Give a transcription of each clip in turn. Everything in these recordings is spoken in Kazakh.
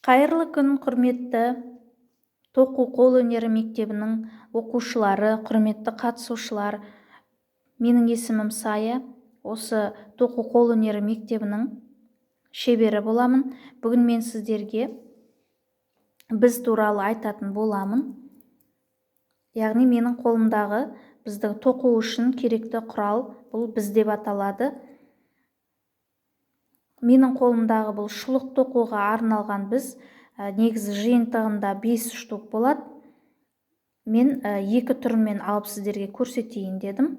Қайырлы күн, құрметті тоқу қолөнері мектебінің оқушылары, құрметті қатысушылар. Менің есімім Сая. Осы тоқу қолөнері мектебінің шебері боламын. Бүгін мен сіздерге біз туралы айтатын боламын. Яғни менің қолымдағы бізді тоқу үшін керекті құрал бұл біз деп аталады. Менің қолымдағы бұл шұлық тоқуға арналған біз негізі жиынтығында 5 штук болады. Мен екі түрімен алып сіздерге көрсетейін дедім.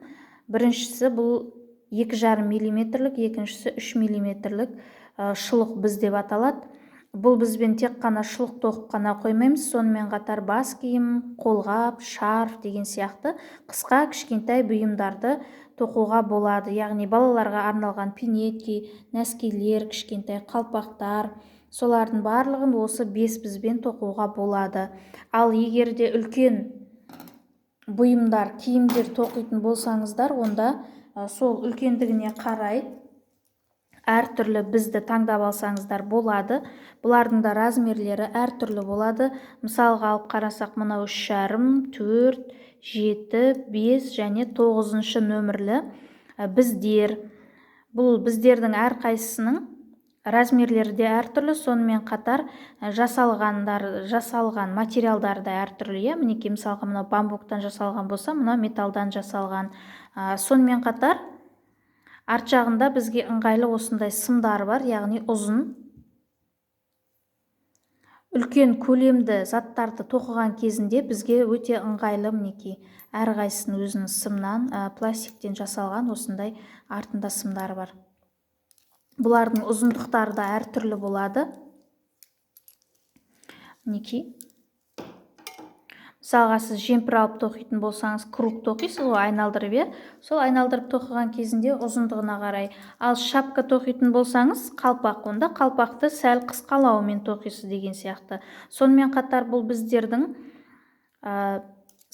Біріншісі бұл 2,5 мм, екіншісі 3 мм шұлық біз деп аталады. Бұл бізбен тек қана шұлық тоқып қана қоймаймыз, сонымен қатар бас киім, қолғап, шарф деген сияқты қысқа кішкентай бұйымдарды тоқуға болады. Яғни балаларға арналған пинетки, нәскилер, кішкентай қалпақтар, солардың барлығын осы 5 бізбен тоқуға болады. Ал егерде үлкен бұйымдар, киімдер тоқитын болсаңыздар, онда сол үлкендігіне қарай әртүрлі бізді таңдап алсаңыздар болады. Бұлардың да размерлері әртүрлі болады. Мысалға алып қарасақ, мынау 3,5, 4, 7, 5 және 9 нөмірлі біздер. Бұл біздердің әрқайсысының размерлері де әртүрлі, сонымен қатар жасалған материалдар да әртүрлі. Мінекей, мысалға мынау бамбуктан жасалған болса, мынау металдан жасалған. Сонымен қатар арт жағында бізге ыңғайлы осындай сымдар бар, яғни ұзын. Үлкен көлемді заттарды тоқыған кезінде бізге өте ыңғайлы. Мінекей, әрқайсының өзінің сымнан, пластиктен жасалған осындай артында сымдар бар. Бұлардың ұзындықтары да әртүрлі болады. Мінекей. Мысалға сіз жемпір алып тоқитын болсаңыз, круг тоқисыз ғой, айналдырып, сол айналдырып тоқыған кезінде ұзындығына қарай. Ал шапка тоқитын болсаңыз, қалпақ, онда қалпақты сәл қысқалауымен тоқисыз деген сияқты. Сонымен қатар бұл біздердің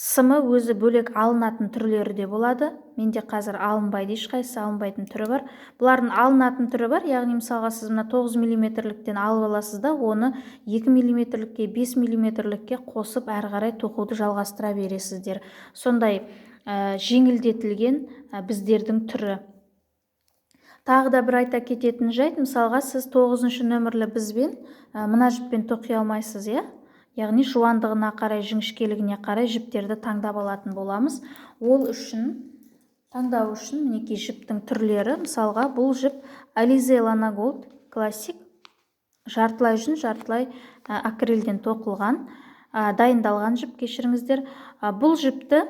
сымы өзі бөлек алынатын түрлері де болады. Менде қазір алынбайды, ешқайсысы алынбайтын түрі бар. Бұлардың алынатын түрі бар, яғни мысалға сіз 9 мм-ліктен алып аласыз да, оны 2 мм-лікке, 5 мм-лікке қосып әрі қарай тоқуды жалғастыра бересіздер. Сондай жеңілдетілген біздердің түрі. Тағы да бір айта кететін жайт, мысалға сіз 9 нөмірлі бізбен мына жіппен тоқи алмайсыз, яғни жуандығына қарай, жіңішкелігіне қарай жіптерді таңдап алатын боламыз. Ол үшін, таңдау үшін, мінекей жіптің түрлері, мысалға бұл жіп Alize Lana Gold классик, жартылай жүн, жартылай акрилден тоқылған, дайындалған жіп, кешіріңіздер. Бұл жіпті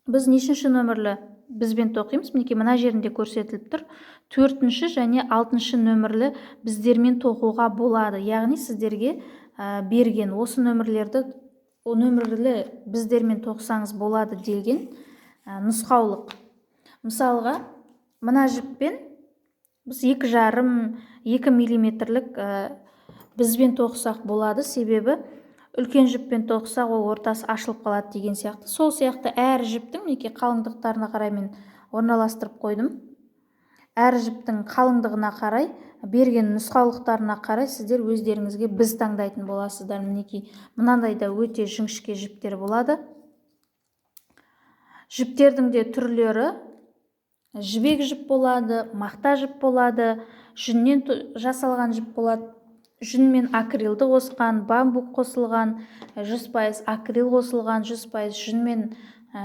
біз нешінші нөмірлі бізбен тоқимыз? Мінекей мына жерінде көрсетіліп тұр. 4 және 6 нөмірлі біздермен тоқуға болады. Яғни сіздерге берген осы нөмірлерді нөмірлі біздермен тоқсаңыз болады деген нұсқаулық. Мысалға мына жіппен біз 2,5-2 мм-лік бізбен тоқсақ болады, себебі үлкен жіппен тоқсақ ол ортасы ашылып қалады деген сияқты. Сол сияқты әр жіптің мінекей қалыңдықтарына қарай мен орналастырып қойдым. Әр жіптің қалыңдығына қарай, берген нұсқаулықтарына қарай сіздер өздеріңізге біз таңдайтын боласыздар. Мінекей, мынандай да өте жіңішке жіптер болады. Жіптердің де түрлері жібек жіп болады, мақта жіп болады, жүннен жасалған жіп болады. Жүн мен акрилді қосқан, бамбук қосылған, 100% акрил қосылған, 100% жүнмен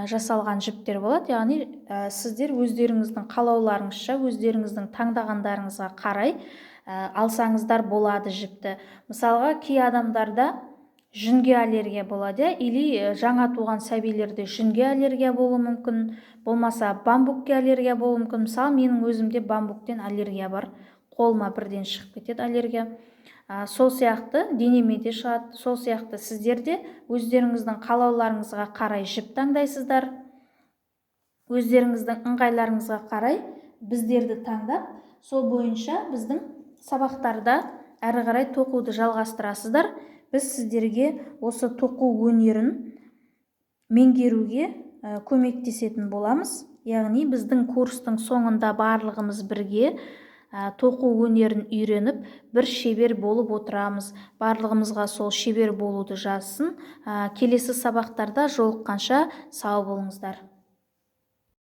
жасалған жіптер болады. Яғни сіздер өздеріңіздің қалауларыңызша, өздеріңіздің таңдағандарыңызға қарай алсаңыздар болады жіпті. Мысалға кей адамдарда жүнге аллергия болады, или жаңа туған сәбилерде жүнге аллергия болуы мүмкін, болмаса бамбукке аллергия болуы мүмкін. Мысалы менің өзімде бамбуктен аллергия бар, қолыма бірден шығып кетеді аллергия. Сол сияқты денеме де шығады. Сол сияқты сіздерде өздеріңіздің қалауларыңызға қарай жіп таңдайсыздар. Өздеріңіздің ыңғайларыңызға қарай біздерді таңдап, сол бойынша біздің сабақтарда әрі қарай тоқуды жалғастырасыздар. Біз сіздерге осы тоқу өнерін меңгеруге көмектесетін боламыз. Яғни біздің курстың соңында барлығымыз бірге тоқу өнерін үйреніп бір шебер болып отырамыз. Барлығымызға сол шебер болуды жазсын. Келесі сабақтарда жолыққанша сау болыңыздар.